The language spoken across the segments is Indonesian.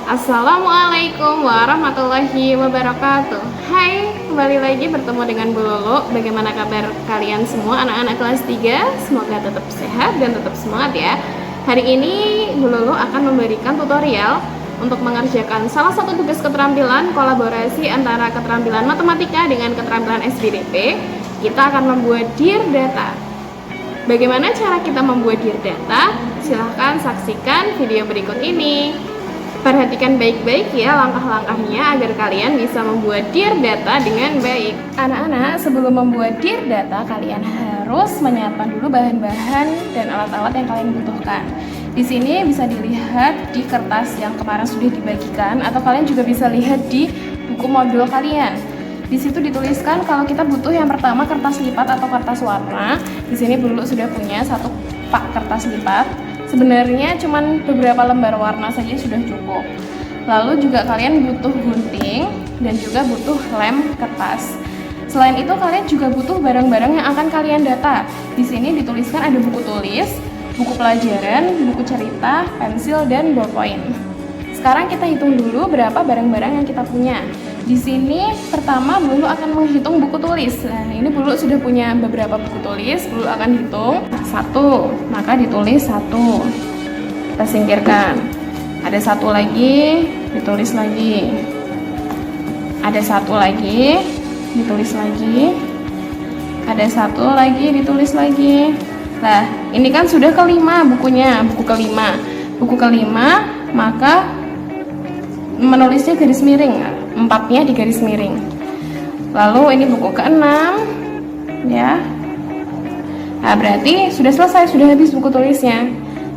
Assalamualaikum warahmatullahi wabarakatuh. Hai, kembali lagi bertemu dengan Bu Lulu. Bagaimana kabar kalian semua anak-anak kelas 3? Semoga tetap sehat dan tetap semangat ya. Hari ini Bu Lulu akan memberikan tutorial untuk mengerjakan salah satu tugas keterampilan kolaborasi antara keterampilan matematika dengan keterampilan SBDP. Kita akan membuat Dear Data. Bagaimana cara kita membuat Dear Data? Silahkan saksikan video berikut ini. Perhatikan baik-baik ya langkah-langkahnya agar kalian bisa membuat Dear Data dengan baik. Anak-anak, sebelum membuat Dear Data, kalian harus menyiapkan dulu bahan-bahan dan alat-alat yang kalian butuhkan. Di sini bisa dilihat di kertas yang kemarin sudah dibagikan, atau kalian juga bisa lihat di buku modul kalian. Di situ dituliskan kalau kita butuh yang pertama kertas lipat atau kertas warna. Di sini Bu Lulu sudah punya satu pak kertas lipat. Sebenarnya cuman beberapa lembar warna saja sudah cukup. Lalu juga kalian butuh gunting dan juga butuh lem kertas. Selain itu kalian juga butuh barang-barang yang akan kalian data. Di sini dituliskan ada buku tulis, buku pelajaran, buku cerita, pensil, dan ballpoint. Sekarang kita hitung dulu berapa barang-barang yang kita punya. Di sini pertama Bu Lulu akan menghitung buku tulis. Nah, ini Bu Lulu sudah punya beberapa buku tulis. Bu Lulu akan hitung 1, maka ditulis 1. Kita singkirkan. Ada 1 lagi, ditulis lagi. Ada 1 lagi, ditulis lagi. Ada 1 lagi, ditulis lagi. Nah, ini kan sudah kelima bukunya, buku kelima. Buku kelima, maka menulisnya garis miring, 4-nya di garis miring. Lalu ini buku ke-6 ya. Nah, berarti sudah selesai, sudah habis buku tulisnya.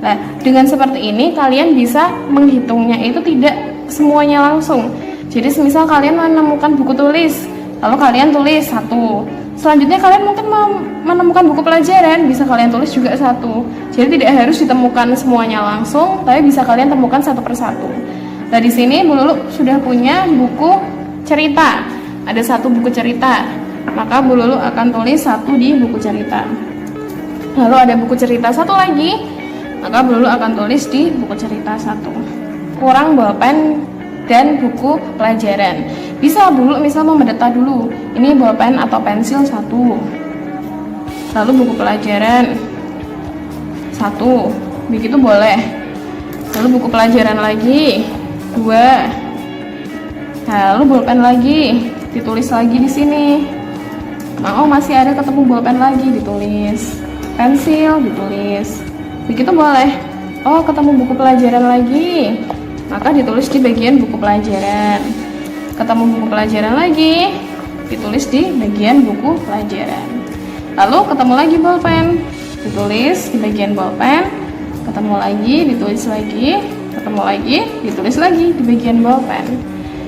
Nah, dengan seperti ini kalian bisa menghitungnya itu tidak semuanya langsung. Jadi semisal kalian menemukan buku tulis, lalu kalian tulis 1. Selanjutnya kalian mungkin menemukan buku pelajaran, bisa kalian tulis juga 1. Jadi tidak harus ditemukan semuanya langsung, tapi bisa kalian temukan satu persatu. Nah, di sini Bu Lulu sudah punya buku cerita. Ada 1 buku cerita. Maka Bu Lulu akan tulis 1 di buku cerita. Lalu ada buku cerita 1 lagi. Maka Bu Lulu akan tulis di buku cerita 1. Kurang bolpen dan buku pelajaran. Bisa Bu Lulu misal mau mendata dulu. Ini bolpen atau pensil 1. Lalu buku pelajaran 1. Begitu boleh. Lalu buku pelajaran lagi 2. Lalu bolpen lagi, ditulis lagi di sini. Mau masih ada ketemu bolpen lagi, ditulis. Pensil, ditulis. Begitu boleh. Oh, ketemu buku pelajaran lagi, maka ditulis di bagian buku pelajaran. Ketemu buku pelajaran lagi, ditulis di bagian buku pelajaran. Lalu ketemu lagi bolpen, ditulis di bagian bolpen. Ketemu lagi, ditulis lagi. Ketemu lagi, ditulis lagi di bagian bolpen.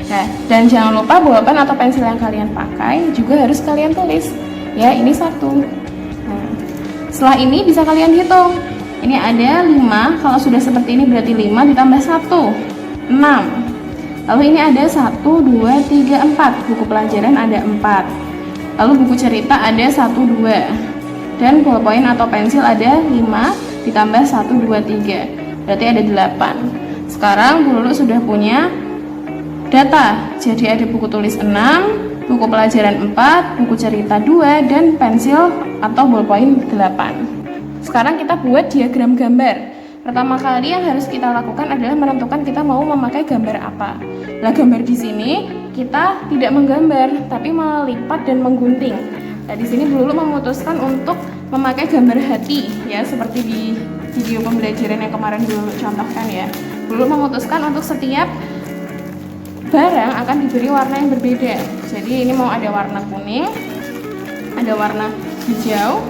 Nah, dan jangan lupa bolpen atau pensil yang kalian pakai juga harus kalian tulis. Ya, ini 1. Nah, setelah ini bisa kalian hitung. Ini ada 5, kalau sudah seperti ini berarti 5 ditambah 1, 6. Lalu ini ada 1, 2, 3, 4. Buku pelajaran ada 4. Lalu buku cerita ada 1, 2. Dan ballpoint atau pensil ada 5 ditambah 1, 2, 3. Berarti ada 8. Sekarang Bu Lulu sudah punya data. Jadi ada buku tulis 6, buku pelajaran 4, buku cerita 2, dan pensil atau ballpoint 8. Sekarang kita buat diagram gambar. Pertama kali yang harus kita lakukan adalah menentukan kita mau memakai gambar apa. Nah, gambar di sini kita tidak menggambar, tapi melipat dan menggunting. Nah, di sini Bu Lulu memutuskan untuk memakai gambar hati, ya, seperti di video pembelajaran yang kemarin Bu Lulu contohkan ya. Bu Lulu memutuskan untuk setiap barang akan diberi warna yang berbeda. Jadi ini mau ada warna kuning, ada warna hijau,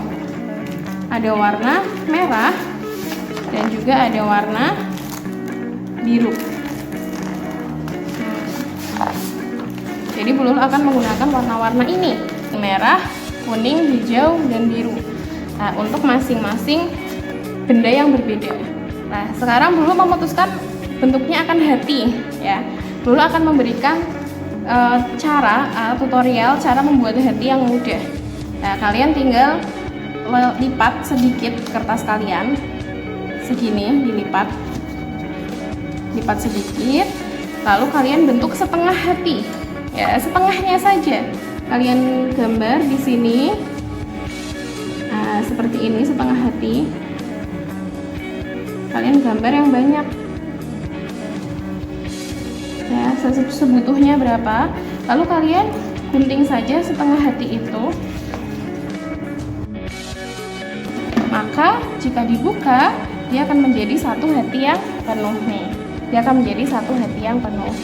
ada warna merah, dan juga ada warna biru. Jadi Bu Lulu akan menggunakan warna-warna ini, merah, kuning, hijau, dan biru. Nah, untuk masing-masing benda yang berbeda. Nah, sekarang Bu Lulu memutuskan bentuknya akan hati, ya. Bu Lulu akan memberikan tutorial cara membuat hati yang mudah. Nah, kalian tinggal lipat sedikit kertas kalian, segini dilipat, lipat sedikit, lalu kalian bentuk setengah hati, ya setengahnya saja. Kalian gambar di sini, nah, seperti ini setengah hati. Kalian gambar yang banyak, ya sebutuhnya berapa. Lalu kalian gunting saja setengah hati itu. Maka jika dibuka, dia akan menjadi satu hati yang penuh nih. Dia akan menjadi satu hati yang penuh.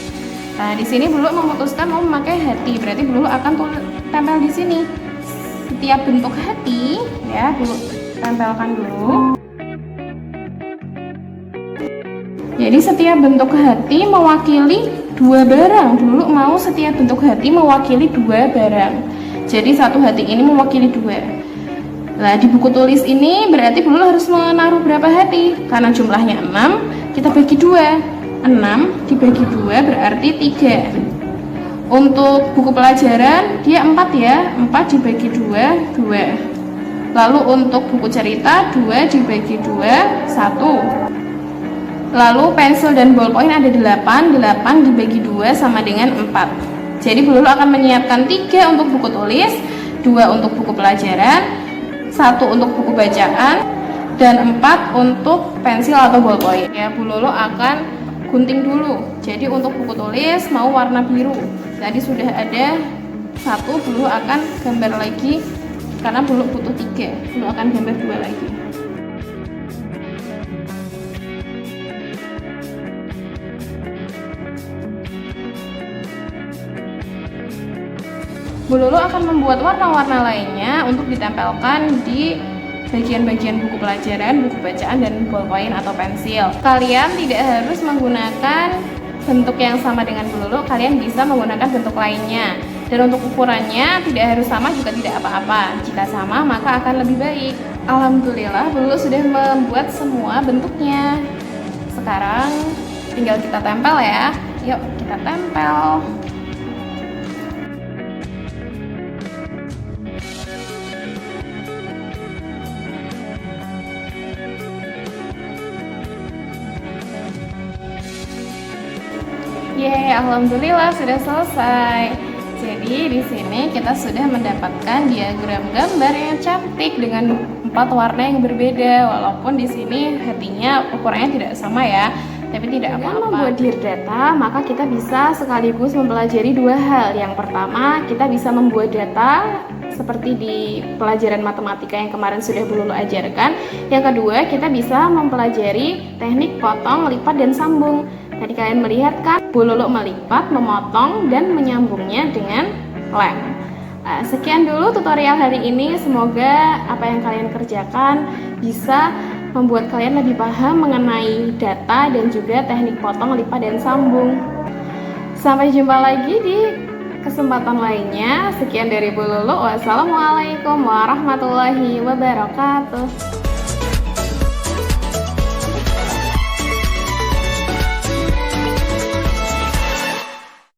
Nah, di sini Buluk memutuskan mau memakai hati, berarti Buluk akan tempel di sini. Setiap bentuk hati, ya Buluk tempelkan dulu. Jadi setiap bentuk hati mewakili dua barang. Buluk mau setiap bentuk hati mewakili dua barang. Jadi satu hati ini mewakili dua. Nah, di buku tulis ini berarti Buluk harus menaruh berapa hati? Karena jumlahnya 6, kita bagi 2. 6 dibagi 2 berarti 3. Untuk buku pelajaran dia 4 ya. 4 dibagi 2, 2. Lalu untuk buku cerita 2 dibagi 2, 1. Lalu pensil dan ballpoint ada 8. 8 dibagi 2 sama dengan 4. Jadi Buluk akan menyiapkan 3 untuk buku tulis, 2 untuk buku pelajaran, 1 untuk buku bacaan, dan 4 untuk pensil atau ballpoint. Ya, Bu Lolo akan gunting dulu. Jadi untuk buku tulis mau warna biru. Tadi sudah ada 1, Bu Lolo akan gambar lagi karena Bu Lolo butuh 3. Bu Lolo akan gambar 2 lagi. Bu Lulu akan membuat warna-warna lainnya untuk ditempelkan di bagian-bagian buku pelajaran, buku bacaan, dan ballpoint atau pensil. Kalian tidak harus menggunakan bentuk yang sama dengan Bu Lulu, kalian bisa menggunakan bentuk lainnya. Dan untuk ukurannya tidak harus sama juga tidak apa-apa. Jika sama maka akan lebih baik. Alhamdulillah Bu Lulu sudah membuat semua bentuknya. Sekarang tinggal kita tempel ya. Yuk kita tempel. Yeay, alhamdulillah sudah selesai. Jadi di sini kita sudah mendapatkan diagram gambar yang cantik dengan 4 warna yang berbeda. Walaupun di sini hatinya ukurannya tidak sama ya, tapi tidak apa-apa. Membuat Dear Data, maka kita bisa sekaligus mempelajari 2 hal. Yang pertama, kita bisa membuat data seperti di pelajaran matematika yang kemarin sudah Bu Lulu ajarkan. Yang kedua, kita bisa mempelajari teknik potong, lipat, dan sambung. Tadi kalian melihat kan, Bu Lulu melipat, memotong, dan menyambungnya dengan lem. Sekian dulu tutorial hari ini. Semoga apa yang kalian kerjakan bisa membuat kalian lebih paham mengenai data dan juga teknik potong, lipat, dan sambung. Sampai jumpa lagi di kesempatan lainnya. Sekian dari Bu Lulu. Wassalamualaikum warahmatullahi wabarakatuh.